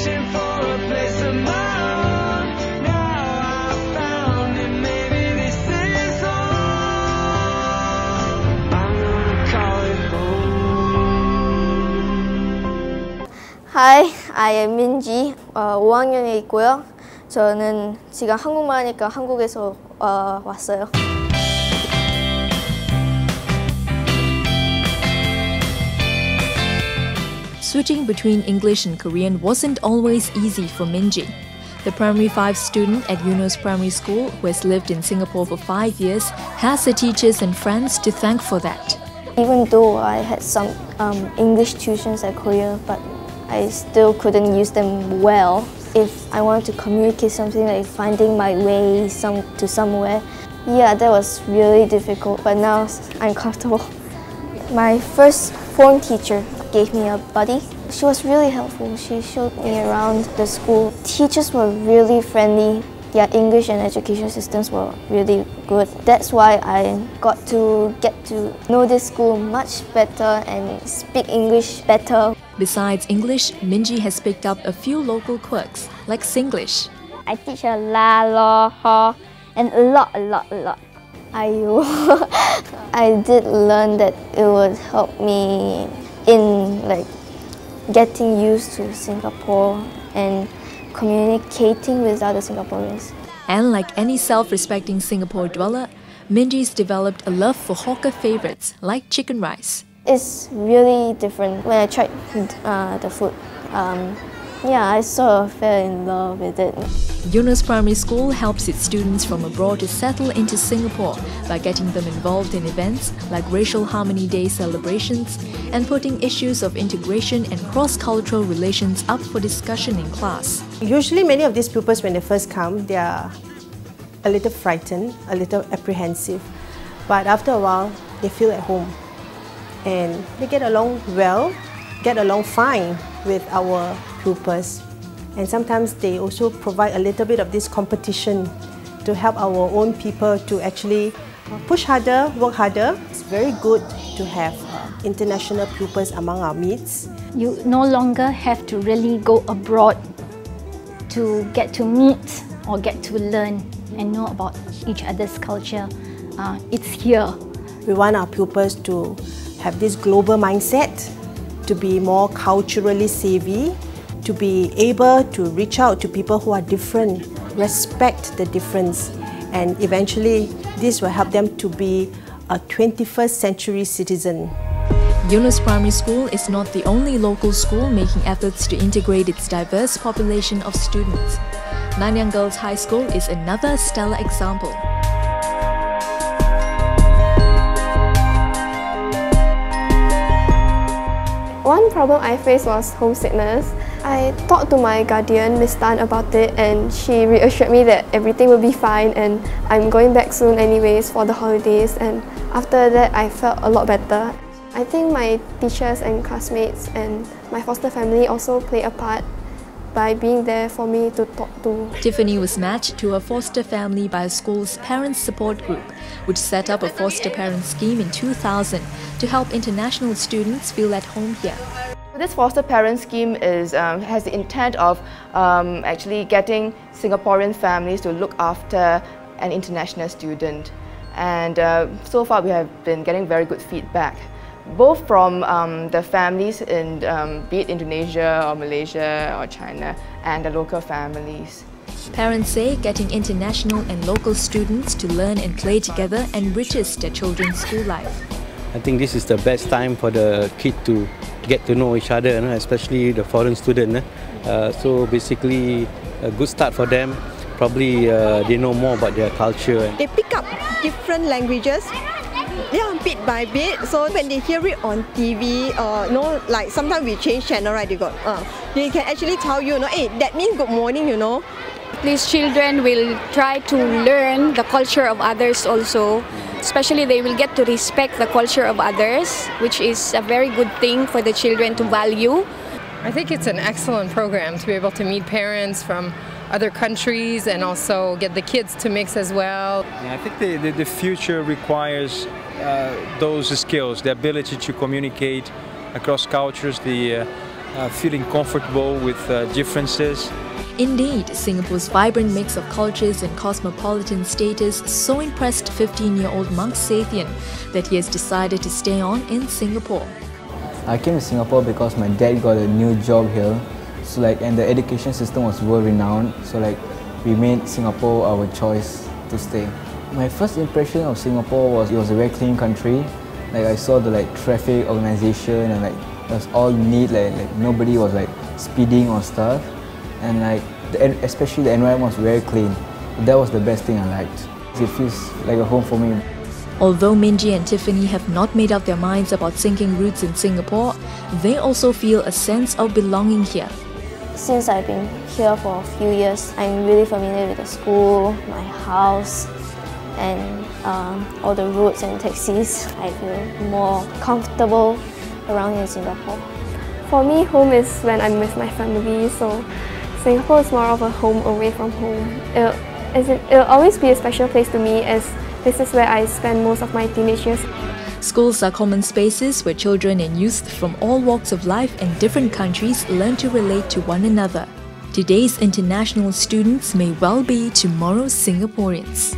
searching for a place of my own. Now I found it, maybe this is home. I'm gonna call it home. Hi, I am Minji. 5학년에 있고요. 저는 지금 한국말 하니까 한국에서 왔어요. Switching between English and Korean wasn't always easy for Minji. The primary 5 student at Eunos Primary School, who has lived in Singapore for 5 years, has the teachers and friends to thank for that. Even though I had some English tuitions at Korea, but I still couldn't use them well. If I wanted to communicate something like finding my way to somewhere, yeah, that was really difficult, but now I'm comfortable. My first form teacher gave me a buddy. She was really helpful. She showed me around the school. Teachers were really friendly. Their English and education systems were really good. That's why I got to know this school much better and speak English better. Besides English, Minji has picked up a few local quirks, like Singlish. I teach a la, lo, ho, and a lot. I did learn that it would help me in getting used to Singapore and communicating with other Singaporeans. And like any self-respecting Singapore dweller, Minji's developed a love for hawker favorites like chicken rice. It's really different when I tried the food. Yeah, I sort of fell in love with it. Eunos Primary School helps its students from abroad to settle into Singapore by getting them involved in events like Racial Harmony Day celebrations and putting issues of integration and cross-cultural relations up for discussion in class. Usually many of these pupils, when they first come, they are a little frightened, a little apprehensive, but after a while they feel at home and they get along well, get along fine with our pupils. And sometimes they also provide a little bit of this competition to help our own people to actually push harder, work harder. It's very good to have international pupils among our midst. You no longer have to really go abroad to get to meet or get to learn and know about each other's culture. It's here. We want our pupils to have this global mindset, to be more culturally savvy, to be able to reach out to people who are different, respect the difference, and eventually this will help them to be a 21st century citizen. Eunos Primary School is not the only local school making efforts to integrate its diverse population of students. Nanyang Girls High School is another stellar example. One problem I faced was homesickness. I talked to my guardian, Miss Tan, about it, and she reassured me that everything will be fine and I'm going back soon anyways for the holidays, and after that I felt a lot better. I think my teachers and classmates and my foster family also play a part by being there for me to talk to. Tiffany was matched to a foster family by a school's parents support group, which set up a foster parent scheme in 2000 to help international students feel at home here. This foster parent scheme has the intent of actually getting Singaporean families to look after an international student, and so far we have been getting very good feedback, both from the families in be it Indonesia or Malaysia or China, and the local families. Parents say getting international and local students to learn and play together enriches their children's school life. I think this is the best time for the kid to get to know each other, especially the foreign student. So basically, a good start for them. Probably they know more about their culture. They pick up different languages, bit by bit. So when they hear it on TV, like sometimes we change channel, right? They can actually tell you, hey, that means good morning, These children will try to learn the culture of others also. Especially they will get to respect the culture of others, which is a very good thing for the children to value. I think it's an excellent program to be able to meet parents from other countries and also get the kids to mix as well. Yeah, I think the future requires those skills, the ability to communicate across cultures, the feeling comfortable with differences. Indeed, Singapore's vibrant mix of cultures and cosmopolitan status so impressed 15-year-old Mark Sathian that he has decided to stay on in Singapore. I came to Singapore because my dad got a new job here, and the education system was world-renowned, so we made Singapore our choice to stay. My first impression of Singapore was it was a very clean country. I saw the traffic organization, and it was all neat, nobody was speeding or stuff. And especially the environment was very clean. That was the best thing I liked. It feels like a home for me. Although Minji and Tiffany have not made up their minds about sinking roots in Singapore, they also feel a sense of belonging here. Since I've been here for a few years, I'm really familiar with the school, my house, and all the roads and taxis. I feel more comfortable around in Singapore. For me, home is when I'm with my family, so Singapore is more of a home away from home. It'll always be a special place to me, as this is where I spend most of my teenage years. Schools are common spaces where children and youth from all walks of life and different countries learn to relate to one another. Today's international students may well be tomorrow's Singaporeans.